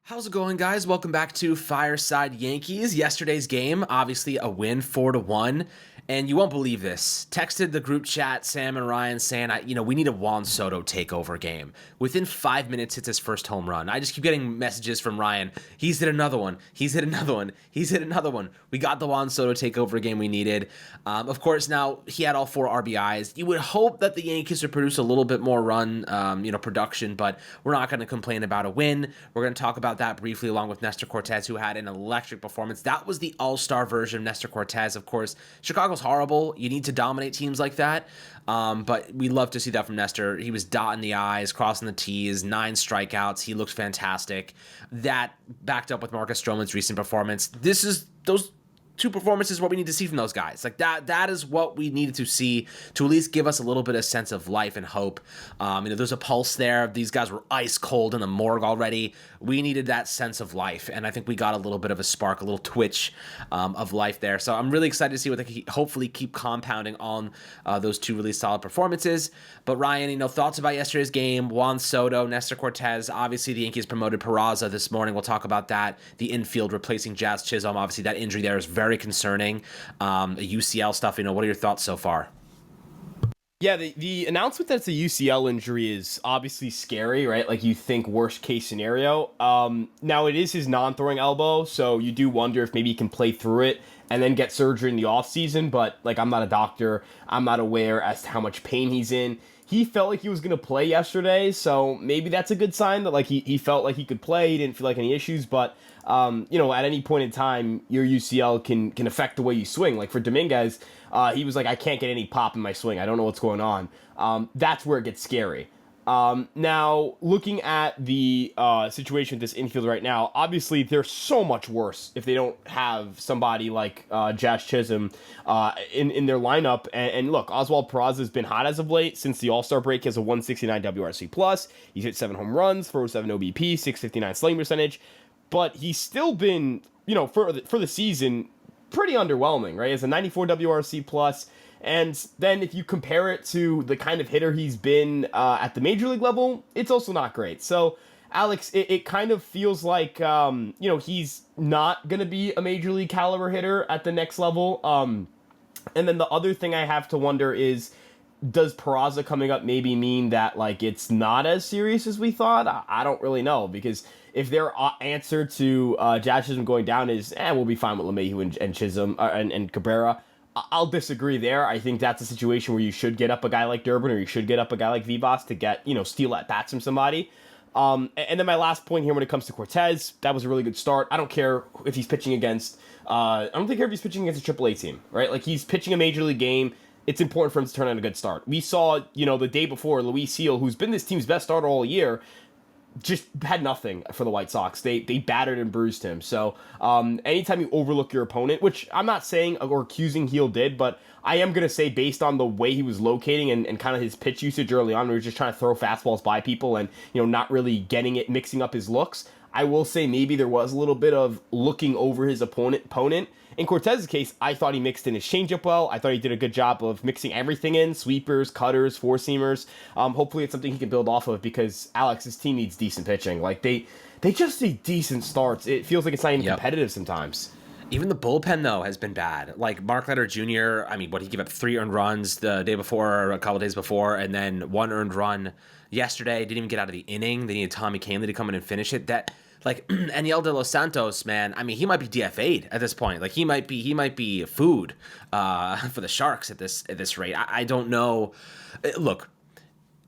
How's it going, guys? Welcome back to Fireside Yankees. Yesterday's game, obviously a win, 4-1, and you won't believe this. Texted the group chat, Sam and Ryan, saying, we need a Juan Soto takeover game. Within 5 minutes, hits his first home run. I just keep getting messages from Ryan. He's hit another one. He's hit another one. He's hit another one. We got the Juan Soto takeover game we needed. Of course, now he had all 4 RBIs. You would hope that the Yankees would produce a little bit more run, production, but we're not going to complain about a win. We're going to talk about that briefly along with Nestor Cortes, who had an electric performance. That was the all-star version of Nestor Cortes. Of course, Chicago's horrible. You need to dominate teams like that. But we love to see that from Nestor. He was dotting the I's, crossing the T's, 9 strikeouts. He looked fantastic. That backed up with Marcus Stroman's recent performance. Those 2 performances what we need to see from those guys. Like that is what we needed to see to at least give us a little bit of sense of life and hope. There's a pulse there. These guys were ice cold in the morgue already. We needed that sense of life, and I think we got a little bit of a spark, a little twitch of life there. So I'm really excited to see what they can hopefully keep compounding on those 2 really solid performances. But Ryan, thoughts about yesterday's game? Juan Soto, Nestor Cortes. Obviously, the Yankees promoted Peraza this morning. We'll talk about that. The infield replacing Jazz Chisholm. Obviously, that injury there is very concerning. UCL stuff. What are your thoughts so far? Yeah, the announcement that it's a UCL injury is obviously scary, right? Like, you think worst case scenario. Now, it is his non-throwing elbow, so you do wonder if maybe he can play through it and then get surgery in the offseason, but, I'm not a doctor. I'm not aware as to how much pain he's in. He felt like he was going to play yesterday, so maybe that's a good sign that, he felt like he could play. He didn't feel like any issues, but, at any point in time, your UCL can affect the way you swing. Like, for Dominguez, he was like, I can't get any pop in my swing. I don't know what's going on. That's where it gets scary. Now, looking at the situation with this infield right now, obviously they're so much worse if they don't have somebody like Jazz Chisholm in their lineup. And look, Oswald Peraza has been hot as of late. Since the All-Star break, he has a 169 WRC+. He's hit 7 home runs, 407 OBP, 659 slugging percentage. But he's still been, for the season, pretty underwhelming, right? He has a 94 WRC+. And then if you compare it to the kind of hitter he's been at the major league level, it's also not great. So, Alex, it kind of feels like, he's not going to be a major league caliber hitter at the next level. And then the other thing I have to wonder is, does Peraza coming up maybe mean that, it's not as serious as we thought? I don't really know, because if their answer to Jazz Chisholm going down is, we'll be fine with LeMahieu and Chisholm and Cabrera, I'll disagree there. I think that's a situation where you should get up a guy like Durbin, or you should get up a guy like Vivas to get, steal at bats from somebody. And then my last point here when it comes to Cortes, that was a really good start. I don't care if he's pitching against, I don't care if he's pitching against a AAA team, right? Like, he's pitching a major league game. It's important for him to turn out a good start. We saw, the day before, Luis Seal, who's been this team's best starter all year, just had nothing for the White Sox. They battered and bruised him. So anytime you overlook your opponent, which I'm not saying or accusing Heel did, but I am going to say based on the way he was locating and kind of his pitch usage early on, where he was just trying to throw fastballs by people and, not really getting it, mixing up his looks, I will say maybe there was a little bit of looking over his opponent. In Cortez's case, I thought he mixed in his changeup well. I thought he did a good job of mixing everything in, sweepers, cutters, four-seamers. Hopefully it's something he can build off of, because Alex's team needs decent pitching. Like, they just need decent starts. It feels like it's not even competitive sometimes. Even the bullpen, though, has been bad. Like, Mark Leiter Jr., he gave up 3 earned runs the day before, or a couple days before, and then 1 earned run yesterday. Didn't even get out of the inning. They needed Tommy Kahnle to come in and finish it. Aniel De Los Santos, man, he might be DFA'd at this point. Like, he might be food for the Sharks at this rate. I don't know. Look,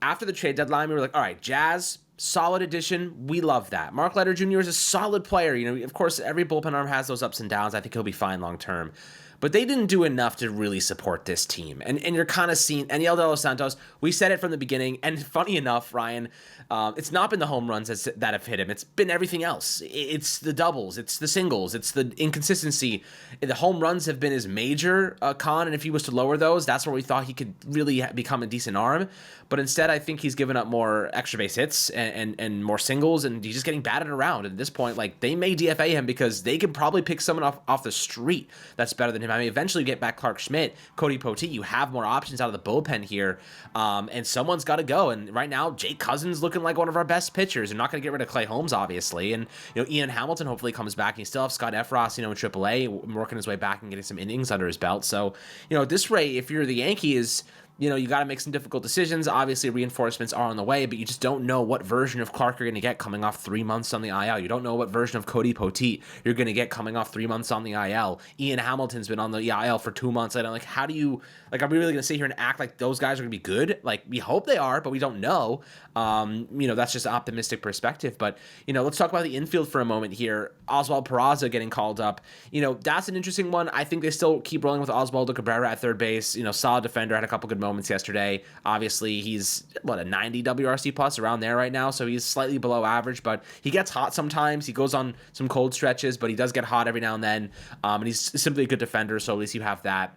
after the trade deadline, we were like, all right, Jazz, solid addition. We love that. Mark Leiter Jr. is a solid player. Of course, every bullpen arm has those ups and downs. I think he'll be fine long term. But they didn't do enough to really support this team. And you're kind of seeing Aniel De Los Santos. We said it from the beginning. And funny enough, Ryan, it's not been the home runs that have hit him. It's been everything else. It's the doubles. It's the singles. It's the inconsistency. The home runs have been his major con. And if he was to lower those, that's where we thought he could really become a decent arm. But instead, I think he's given up more extra base hits and more singles. And he's just getting batted around. And at this point, they may DFA him because they can probably pick someone off the street that's better than him him. I mean, eventually you get back Clark Schmidt, Cody Poteet. You have more options out of the bullpen here, and someone's got to go. And right now, Jake Cousins looking like one of our best pitchers. They're not going to get rid of Clay Holmes, obviously, and Ian Hamilton hopefully comes back. And you still have Scott Efros, in AAA, working his way back and getting some innings under his belt. So, at this rate, if you're the Yankees, you got to make some difficult decisions. Obviously, reinforcements are on the way, but you just don't know what version of Clark you're going to get coming off 3 months on the IL. You don't know what version of Cody Poteet you're going to get coming off 3 months on the IL. Ian Hamilton's been on the IL for 2 months. How do you, are we really going to sit here and act like those guys are going to be good? We hope they are, but we don't know. That's just an optimistic perspective. But, let's talk about the infield for a moment here. Oswald Peraza getting called up. That's an interesting one. I think they still keep rolling with Oswaldo Cabrera at third base. Solid defender, had a couple good moments yesterday. Obviously, he's a 90 WRC plus around there right now, so he's slightly below average, but he gets hot sometimes. He goes on some cold stretches, but he does get hot every now and then. And he's simply a good defender, so at least you have that.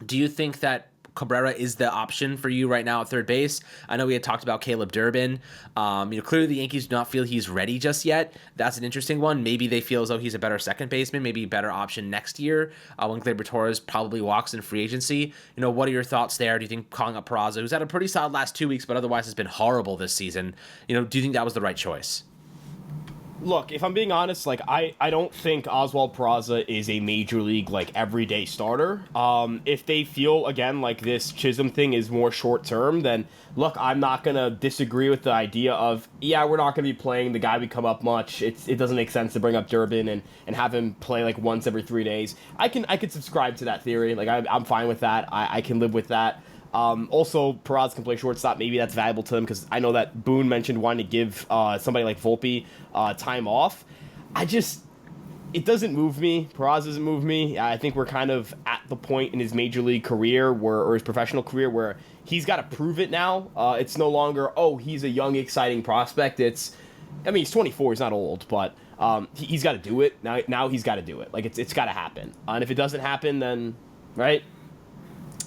Do you think that Cabrera is the option for you right now at third base? I know we had talked about Caleb Durbin. Clearly the Yankees do not feel he's ready just yet. That's an interesting one. Maybe they feel as though he's a better second baseman, maybe a better option next year when Gleyber Torres probably walks in free agency. What are your thoughts there? Do you think calling up Peraza, who's had a pretty solid last 2 weeks, but otherwise has been horrible this season, do you think that was the right choice? Look, if I'm being honest, I don't think Oswald Peraza is a major league, everyday starter. If they feel, again, like this Chisholm thing is more short-term, then, look, I'm not going to disagree with the idea of, we're not going to be playing the guy we come up much. It doesn't make sense to bring up Durbin and have him play, once every 3 days. I can subscribe to that theory. I'm fine with that. I can live with that. Also, Peraza can play shortstop. Maybe that's valuable to him because I know that Boone mentioned wanting to give somebody like Volpe time off. It doesn't move me. Peraza doesn't move me. I think we're kind of at the point in his major league career or his professional career where he's got to prove it now. It's no longer, he's a young, exciting prospect. He's 24. He's not old, but he's got to do it. Now he's got to do it. It's got to happen. And if it doesn't happen, then, right?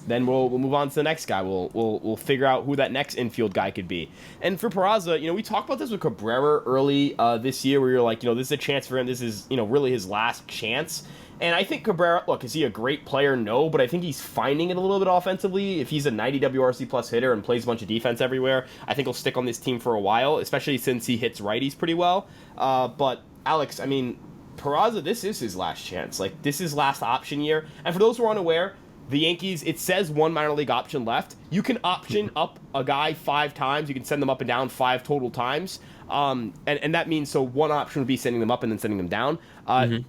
Then we'll move on to the next guy. We'll figure out who that next infield guy could be. And for Peraza, we talked about this with Cabrera early this year, where you're like, this is a chance for him. This is, really his last chance. And I think Cabrera, look, is he a great player? No, but I think he's finding it a little bit offensively. If he's a 90 WRC plus hitter and plays a bunch of defense everywhere, I think he'll stick on this team for a while, especially since he hits righties pretty well. But Alex, Peraza, this is his last chance. This is last option year. And for those who are unaware, the Yankees, it says one minor league option left. You can option up a guy 5 times. You can send them up and down 5 total times. And that means, so one option would be sending them up and then sending them down.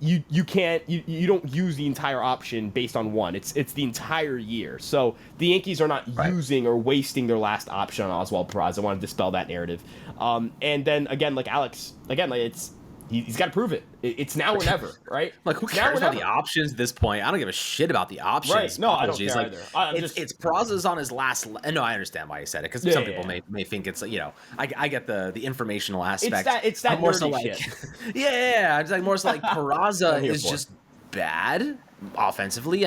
You can't, you don't use the entire option based on one. It's the entire year. So the Yankees are not using or wasting their last option on Oswald Peraza. I want to dispel that narrative. And then again, Alex, it's, he's got to prove it. It's now or never, right? Who cares about the options at this point? I don't give a shit about the options. Right. No, I don't care either. It's Peraza's on his last. No, I understand why you said it, because some people may think it's I get the informational aspect. It's that more so shit. Yeah. It's more so Peraza is just bad offensively.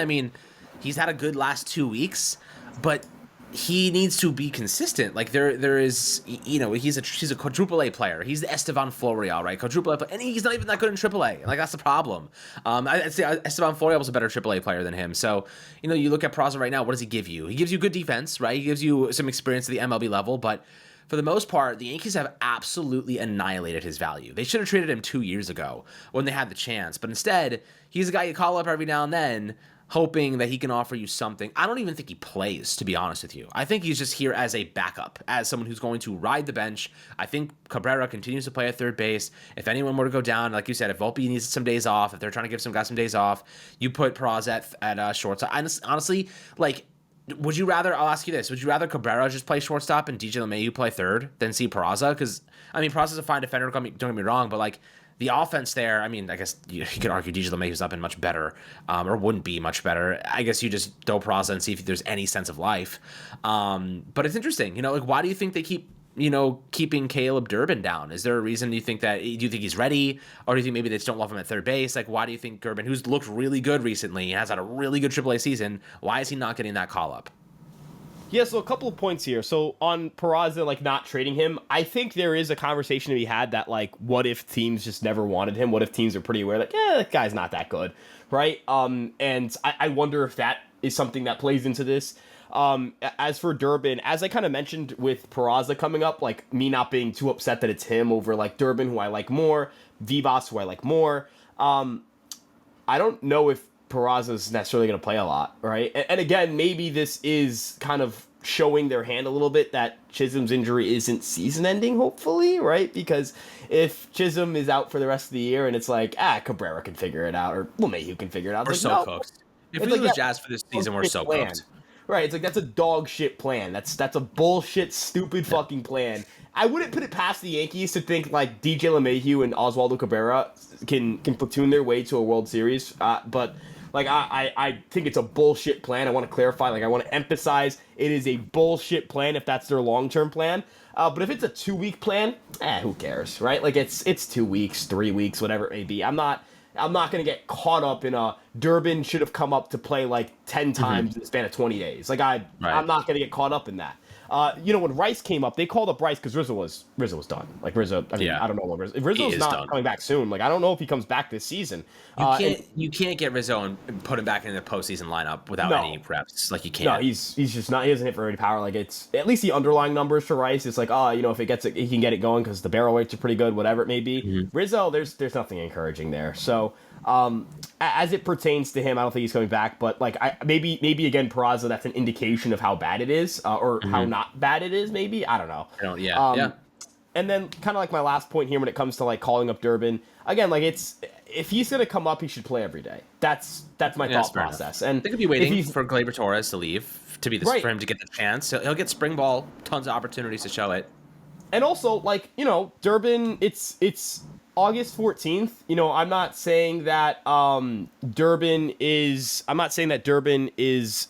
He's had a good last 2 weeks, but he needs to be consistent. There is, he's a quadruple A player. He's the Estevan Florial, right? Quadruple A player, and he's not even that good in triple A. That's the problem. I'd say Estevan Florial was a better triple A player than him. So, you look at Peraza right now, what does he give you? He gives you good defense, right? He gives you some experience at the MLB level, but for the most part, the Yankees have absolutely annihilated his value. They should have traded him 2 years ago when they had the chance, but instead, he's a guy you call up every now and then, hoping that he can offer you something. I don't even think he plays, to be honest with you. I think he's just here as a backup, as someone who's going to ride the bench. I think Cabrera continues to play at third base. If anyone were to go down, like you said, if Volpe needs some days off, if they're trying to give some guys some days off, you put Peraza at shortstop. Honestly, would you rather, I'll ask you this, would you rather Cabrera just play shortstop and DJ LeMahieu play third than see Peraza? Because, Peraza's a fine defender, don't get me wrong, but the offense there, I guess you could argue DJ LeMahieu's not been much better, or wouldn't be much better. I guess you just throw Peraza and see if there's any sense of life. But it's interesting, why do you think they keep, keeping Caleb Durbin down? Is there a reason do you think he's ready? Or do you think maybe they just don't love him at third base? Why do you think Durbin, who's looked really good recently, has had a really good AAA season, why is he not getting that call up? Yeah, so a couple of points here. So on Peraza, like not trading him, I think there is a conversation to be had that like, what if teams just never wanted him? What if teams are pretty aware that that guy's not that good, right? And I wonder if that is something that plays into this. As for Durbin, as I kind of mentioned with Peraza coming up, like me not being too upset that it's him over like Durbin, who I like more, Vivas, who I like more. I don't know if Peraza's necessarily going to play a lot, right? And again, maybe this is kind of showing their hand a little bit that Chisholm's injury isn't season-ending, hopefully, right? Because if Chisholm is out for the rest of the year and it's like, Cabrera can figure it out, or LeMahieu can figure it out. We're It's so like, cooked. If it's we like, lose Jazz for this season, we're so plan. cooked. Right, it's like that's a dog shit plan. That's a bullshit, stupid fucking plan. I wouldn't put it past the Yankees to think like DJ LeMahieu and Oswaldo Cabrera can platoon their way to a World Series, but like I think it's a bullshit plan. I want to clarify, like I want to emphasize it is a bullshit plan if that's their long-term plan. But if it's a 2-week plan, who cares, right? Like it's 2 weeks, 3 weeks, whatever it may be. I'm not going to get caught up in a Durbin should have come up to play like 10 times in the span of 20 days. Like I'm not going to get caught up in that. When Rice came up, they called up Rice because Rizzo was done. Like Rizzo, I mean, I don't know what Rizzo. If Rizzo's not done. Coming back soon, like I don't know if he comes back this season. You can't get Rizzo and put him back in the postseason lineup without any reps. Like you can't. No, he's just not. He doesn't hit for any power. Like it's at least the underlying numbers for Rice. It's like if it gets it, he can get it going because the barrel rates are pretty good. Whatever it may be. Rizzo, there's nothing encouraging there. So. As it pertains to him, I don't think he's coming back. But like, maybe again, Peraza, that's an indication of how bad it is, or how not bad it is. Maybe I don't know. Yeah. And then kind of like my last point here when it comes to like calling up Durbin again, like if he's gonna come up, he should play every day. That's my thought process. And they could be waiting for Gleyber Torres to leave to be for him to get the chance. He'll get spring ball, tons of opportunities to show it. And also, like Durbin, it's August 14th. I'm not saying that Durbin is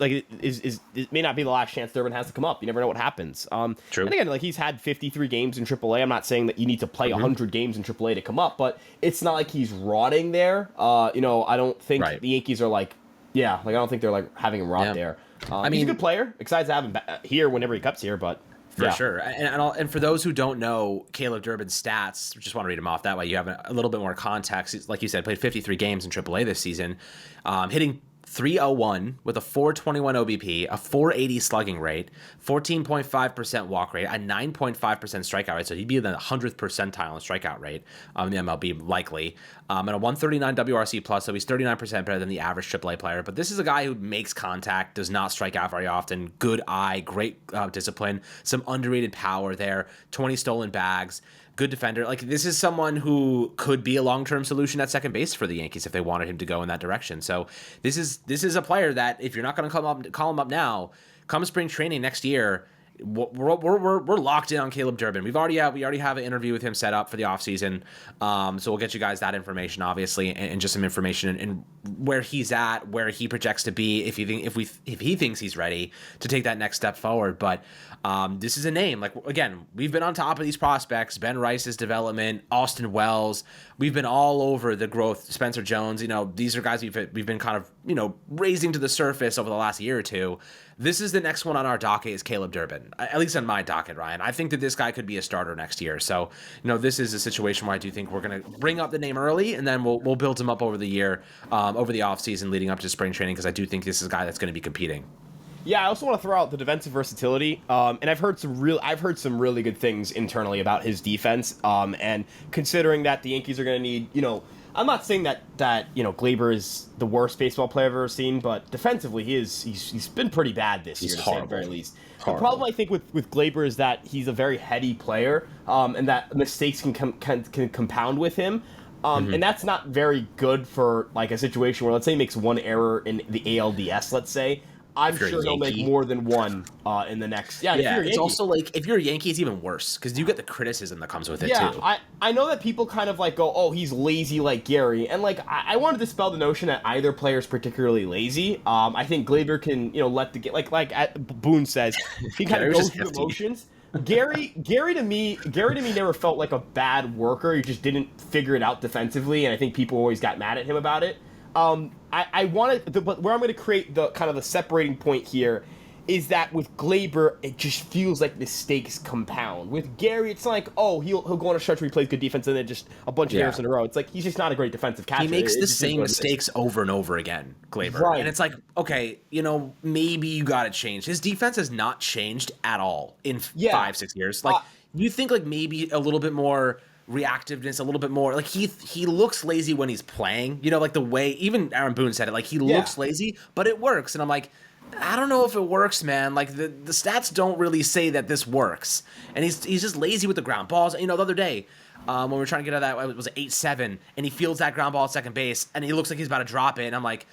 like it may not be the last chance Durbin has to come up. You never know what happens. True. And again, like he's had 53 games in AAA. I'm not saying that you need to play 100 games in AAA to come up, but it's not like he's rotting there. I don't think the Yankees are like I don't think they're like having him rot there. I mean, he's a good player. Excited to have him here whenever he comes here, but. For sure. And for those who don't know Caleb Durbin's stats, just want to read them off. That way you have a little bit more context. Like you said, played 53 games in AAA this season, hitting .301 with a .421 OBP, a .480 slugging rate, 14.5% walk rate, a 9.5% strikeout rate. So he'd be in the 100th percentile in strikeout rate in the MLB, likely. And a 139 WRC plus, so he's 39% better than the average AAA player. But this is a guy who makes contact, does not strike out very often, good eye, great discipline, some underrated power there, 20 stolen bags. Good defender. Like this is someone who could be a long-term solution at second base for the Yankees if they wanted him to go in that direction. So this is a player that if you're not going to call him up now, come spring training next year, we're locked in on Caleb Durbin. We already have an interview with him set up for the offseason. So we'll get you guys that information, obviously, and just some information and where he's at, where he projects to be, if he thinks he's ready to take that next step forward. But this is a name. Like again, we've been on top of these prospects. Ben Rice's development, Austin Wells. We've been all over the growth. Spencer Jones. These are guys we've been kind of raising to the surface over the last year or two. This is the next one on our docket is Caleb Durbin, at least on my docket, Ryan. I think that this guy could be a starter next year. So, this is a situation where I do think we're going to bring up the name early, and then we'll build him up over the year, over the offseason leading up to spring training, because I do think this is a guy that's going to be competing. Yeah, I also want to throw out the defensive versatility, and I've heard some really good things internally about his defense, and considering that the Yankees are going to need, I'm not saying that Gleyber is the worst baseball player I've ever seen, but defensively he's been pretty bad this year, to say the very least. The problem I think with Gleyber is that he's a very heady player, and that mistakes can compound with him. And that's not very good for like a situation where, let's say, he makes one error in the ALDS, let's say. I'm sure he'll make more than one in the next. Yeah, it's also like if you're a Yankee, it's even worse because you get the criticism that comes with it too. Yeah, I know that people kind of like go, oh, he's lazy like Gary, and like I want to dispel the notion that either player is particularly lazy. I think Gleyber can let the like Boone says, he kind of goes through emotions. Gary to me never felt like a bad worker. He just didn't figure it out defensively, and I think people always got mad at him about it. I wanted, but where I'm going to create the kind of the separating point here is that with Glaber, it just feels like mistakes compound. With Gary, it's like, oh, he'll go on a stretch where he plays good defense and then just a bunch of errors in a row. It's like he's just not a great defensive catcher. He makes the same mistakes over and over again, Glaber. Right. And it's like, okay, maybe you got to change. His defense has not changed at all in 5-6 years. Like, you think like maybe a little bit more reactiveness, a little bit more like he looks lazy when he's playing, like the way even Aaron Boone said it, like he looks lazy, but it works. And I'm like, I don't know if it works, man. Like the stats don't really say that this works. And he's just lazy with the ground balls. The other day, when we were trying to get out of that, it was 8-7, and he fields that ground ball at second base, and he looks like he's about to drop it. And I'm like,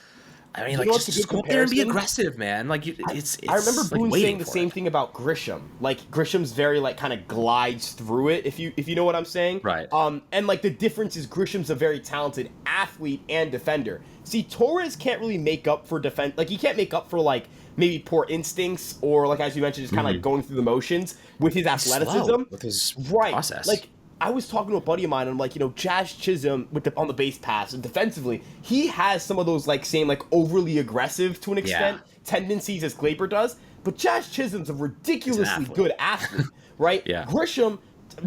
just go up there and be aggressive, man. Like it's I remember like Boone saying the same thing about Grisham. Like Grisham's very like kind of glides through it, if you know what I'm saying. Right. And like the difference is Grisham's a very talented athlete and defender. See, Torres can't really make up for defense. Like he can't make up for like maybe poor instincts or like as you mentioned, just kind of like going through the motions with his athleticism, slow with his process. Like I was talking to a buddy of mine, and I'm like, Jazz Chisholm on the base pass and defensively, he has some of those like same like overly aggressive to an extent tendencies as Glaber does, but Jazz Chisholm's a ridiculously good athlete, right? Yeah. Grisham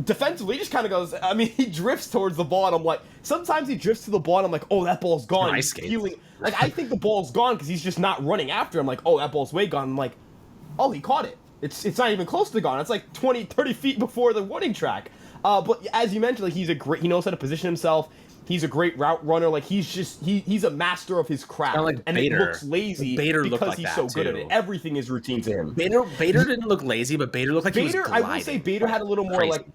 defensively he just kind of goes. I mean, he drifts towards the ball, and I'm like, sometimes he drifts to the ball, and I'm like, oh, that ball's gone. He's feeling like I think the ball's gone because he's just not running after him. Like, oh, that ball's way gone. I'm like, oh, he caught it. It's not even close to gone. It's like 20, 30 feet before the warning track. But as you mentioned, like he knows how to position himself. He's a great route runner. Like he's a master of his craft. Like and Bader. It looks lazy because he's so good at it. Everything is routine to him. Bader didn't look lazy, but Bader looked like he was gliding. I will say Bader had a little more like.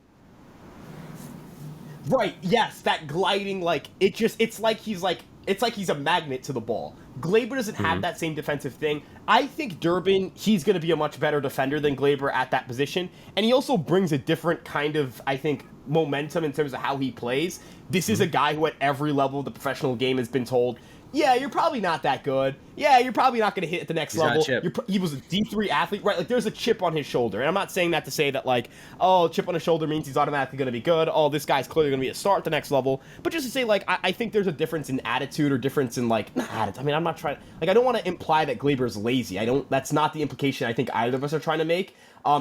Right. Yes, that gliding. Like it's like he's a magnet to the ball. Glaber doesn't have that same defensive thing. I think Durbin, he's going to be a much better defender than Glaber at that position. And he also brings a different kind of, I think, momentum in terms of how he plays. This is a guy who at every level of the professional game has been told, yeah, you're probably not that good. Yeah, you're probably not going to hit at the next level. He was a D3 athlete, right? Like, there's a chip on his shoulder. And I'm not saying that to say that, like, oh, chip on his shoulder means he's automatically going to be good. Oh, this guy's clearly going to be a star at the next level. But just to say, like, I think there's a difference in attitude or difference in, like, not attitude. I mean, I'm not trying, like, I don't want to imply that Glaber's lazy. That's not the implication I think either of us are trying to make.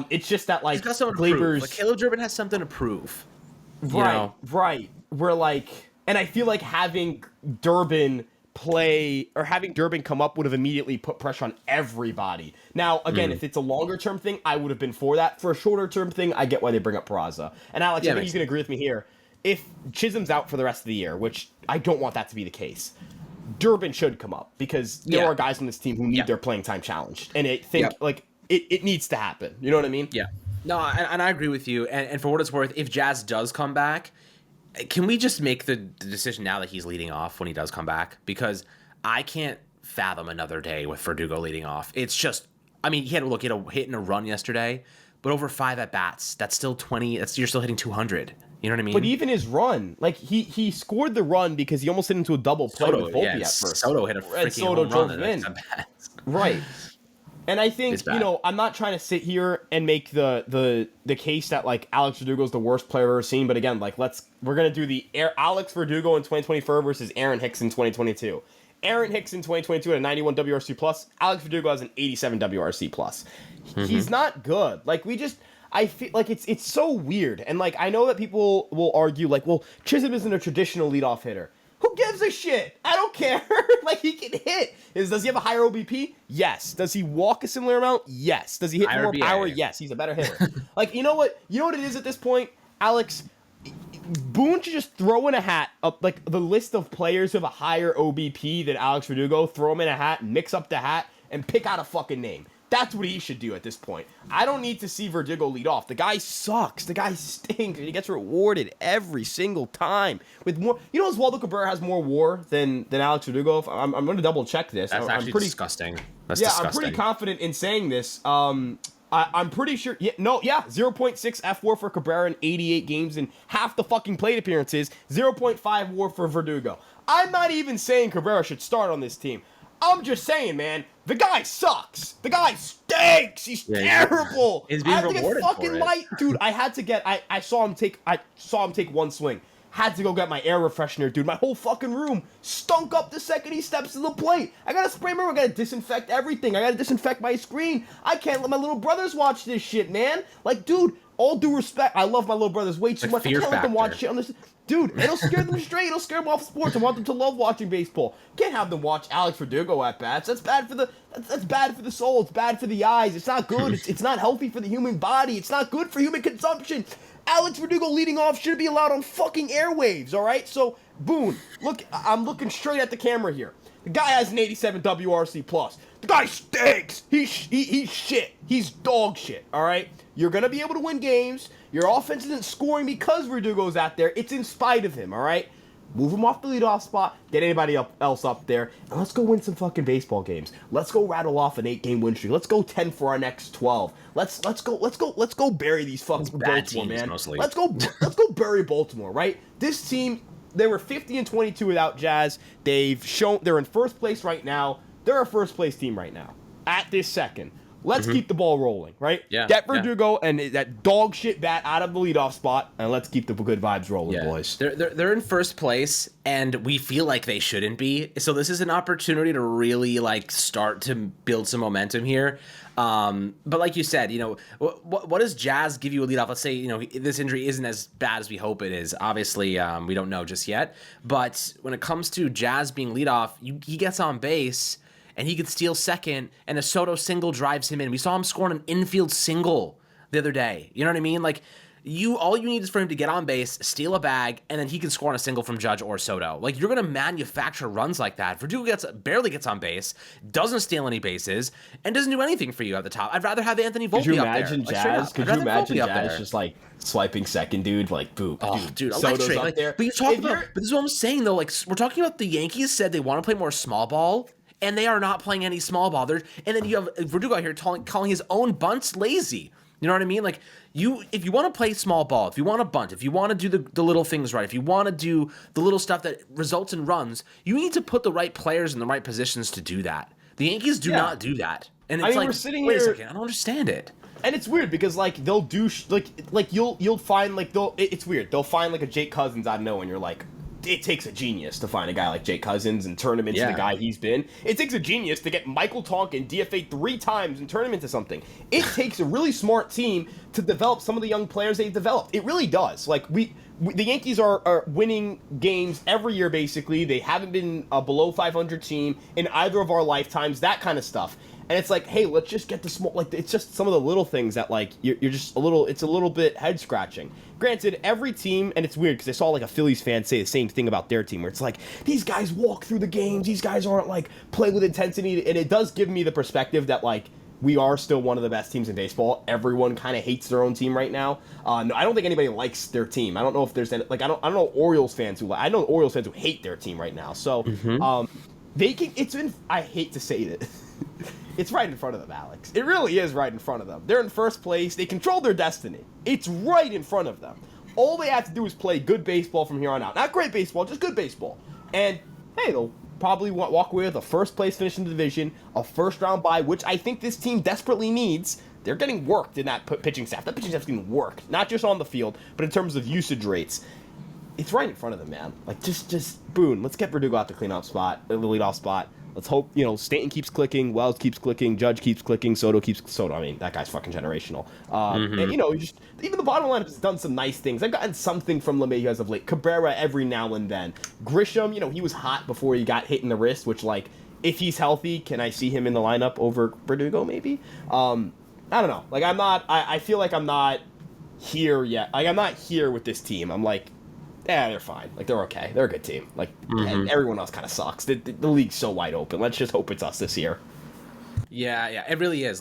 It's just that, like, he's got something to prove. Like, Caleb Durbin has something to prove. Right. We're like, and I feel like having Durbin come up would have immediately put pressure on everybody. Now, again, if it's a longer term thing, I would have been for that. For a shorter term thing, I get why they bring up Peraza. And Alex, I think you can agree with me here. If Chisholm's out for the rest of the year, which I don't want that to be the case, Durbin should come up because there are guys on this team who need their playing time challenged. And it needs to happen. You know what I mean? Yeah. No, and I agree with you. And for what it's worth, if Jazz does come back, can we just make the decision now that he's leading off when he does come back? Because I can't fathom another day with Verdugo leading off. It's just, I mean, he had a hit and a run yesterday, but over 5 at-bats, that's still 20. You're still hitting 200. You know what I mean? But even his run, like he scored the run because he almost hit into a double play with Volpe at first. Soto hit a freaking home run in. Right. And I think, I'm not trying to sit here and make the case that, like, Alex Verdugo is the worst player I've ever seen. But again, like, we're going to do the Alex Verdugo in 2024 versus Aaron Hicks in 2022. Aaron Hicks in 2022 had a 91 WRC+. Alex Verdugo has an 87 WRC+. He's not good. Like, I feel like it's so weird. And, like, I know that people will argue, like, well, Chisholm isn't a traditional leadoff hitter. Who gives a shit? I don't care. Like, he can hit. Does he have a higher OBP? Yes. Does he walk a similar amount? Yes. Does he hit more power? Yes. He's a better hitter. Like, you know what? You know what it is at this point, Alex? Boone should just throw in a hat up, like, the list of players who have a higher OBP than Alex Verdugo, throw them in a hat, mix up the hat, and pick out a fucking name. That's what he should do at this point. I don't need to see Verdugo lead off. The guy sucks. The guy stinks. And he gets rewarded every single time with more. Oswaldo Cabrera has more WAR than Alex Verdugo. I'm going to double check this. That's actually disgusting. That's disgusting. I'm pretty confident in saying this. I'm pretty sure. 0.6 F WAR for Cabrera in 88 games and half the fucking plate appearances. 0.5 WAR for Verdugo. I'm not even saying Cabrera should start on this team. I'm just saying, man, the guy sucks. The guy stinks. He's terrible. He's being rewarded fucking for it. Dude, I saw him take one swing. Had to go get my air refreshener, dude. My whole fucking room stunk up the second he steps to the plate. I gotta spray my room. I gotta disinfect everything. I gotta disinfect my screen. I can't let my little brothers watch this shit, man. Like, dude, all due respect, I love my little brothers way too much. I can't let them watch shit on this. Dude, it'll scare them straight. It'll scare them off sports. I want them to love watching baseball. Can't have them watch Alex Verdugo at bats. That's bad for the soul. It's bad for the eyes. It's not good. It's not healthy for the human body. It's not good for human consumption. Alex Verdugo leading off shouldn't be allowed on fucking airwaves, all right? So, Boone, look, I'm looking straight at the camera here. The guy has an 87 WRC+. The guy stinks. He's shit. He's dog shit, all right? You're going to be able to win games. Your offense isn't scoring because Verdugo's out there. It's in spite of him, all right? Move him off the leadoff spot. Get anybody else up there. And let's go win some fucking baseball games. Let's go rattle off an 8-game win streak. Let's go 10 for our next 12. Let's go bury these fucking Baltimore, man. Mostly. Let's go bury Baltimore, right? This team, they were 50-22 without Jazz. They've shown they're in first place right now. They're a first place team right now. At this second. Let's keep the ball rolling, right? Yeah. Get Verdugo and that dog shit bat out of the leadoff spot, and let's keep the good vibes rolling, boys. They're in first place, and we feel like they shouldn't be. So this is an opportunity to really start to build some momentum here. But like you said, what does Jazz give you a leadoff? Let's say this injury isn't as bad as we hope it is. Obviously, we don't know just yet. But when it comes to Jazz being leadoff, he gets on base. And he could steal second, and a Soto single drives him in. We saw him scoring an infield single the other day. You know what I mean? All you need is for him to get on base, steal a bag, and then he can score on a single from Judge or Soto. You're going to manufacture runs like that. Verdugo barely gets on base, doesn't steal any bases, and doesn't do anything for you at the top. I'd rather have Anthony Volpe up there. Could you imagine Jazz just swiping second, dude? boop. Oh, dude, Soto's electric. up there. But you talk about, but this is what I'm saying though. We're talking about the Yankees said they want to play more small ball. And they are not playing any small ball. And then you have Verdugo out here calling his own bunts lazy. You know what I mean? If you want to play small ball, if you want to bunt, if you want to do the little things right, if you want to do the little stuff that results in runs, you need to put the right players in the right positions to do that. The Yankees do not do that. And it's we're sitting wait here, a second, I don't understand it. And it's weird because they'll do you'll find it's weird. They'll find a Jake Cousins out of nowhere, and you're like, it takes a genius to find a guy like Jake Cousins and turn him into the guy he's been. It takes a genius to get Michael Tonkin DFA 3 times and turn him into something. It takes a really smart team to develop some of the young players they've developed. It really does. The Yankees are winning games every year, basically. They haven't been a below 500 team in either of our lifetimes, that kind of stuff. And it's hey, let's just get the small, it's just some of the little things that, you're just it's a little bit head-scratching. Granted, every team, and it's weird because I saw, a Phillies fan say the same thing about their team, where it's these guys walk through the games, these guys aren't, playing with intensity, and it does give me the perspective that, we are still one of the best teams in baseball. Everyone kind of hates their own team right now. No, I don't think anybody likes their team. I don't know if there's any, I don't know Orioles fans who I know Orioles fans who hate their team right now. So, I hate to say it. It's right in front of them, Alex. It really is right in front of them. They're in first place. They control their destiny. It's right in front of them. All they have to do is play good baseball from here on out. Not great baseball, just good baseball. And, hey, they'll probably walk away with a first place finish in the division, a first round bye, which I think this team desperately needs. They're getting worked in that pitching staff. That pitching staff's getting worked, not just on the field, but in terms of usage rates. It's right in front of them, man. Just Boone. Let's get Verdugo out the cleanup spot, the leadoff spot. Let's hope, Stanton keeps clicking, Wells keeps clicking, Judge keeps clicking, Soto. I mean, that guy's fucking generational. And, even the bottom line has done some nice things. I've gotten something from LeMahieu as of late. Cabrera every now and then. Grisham, he was hot before he got hit in the wrist, which, if he's healthy, can I see him in the lineup over Verdugo, maybe? I don't know. I feel like I'm not here yet. I'm not here with this team. I'm yeah, they're fine. They're okay. They're a good team. And everyone else kind of sucks. The league's so wide open. Let's just hope it's us this year. Yeah, it really is.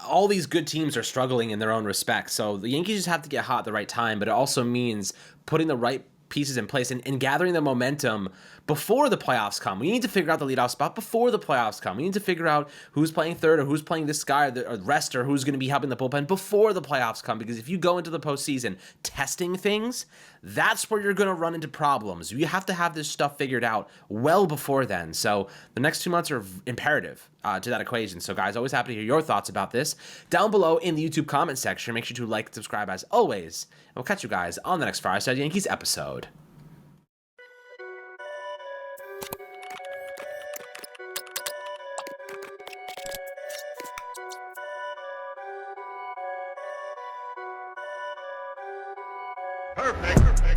All these good teams are struggling in their own respect. So the Yankees just have to get hot at the right time, but it also means putting the right pieces in place and gathering the momentum before the playoffs come. We need to figure out the leadoff spot before the playoffs come. We need to figure out who's playing third or who's playing this guy or rest or who's going to be helping the bullpen before the playoffs come. Because if you go into the postseason testing things, that's where you're going to run into problems. You have to have this stuff figured out well before then. So the next 2 months are imperative to that equation. So guys, always happy to hear your thoughts about this down below in the YouTube comment section. Make sure to like and subscribe as always. And we'll catch you guys on the next Fireside Yankees episode. Perfect.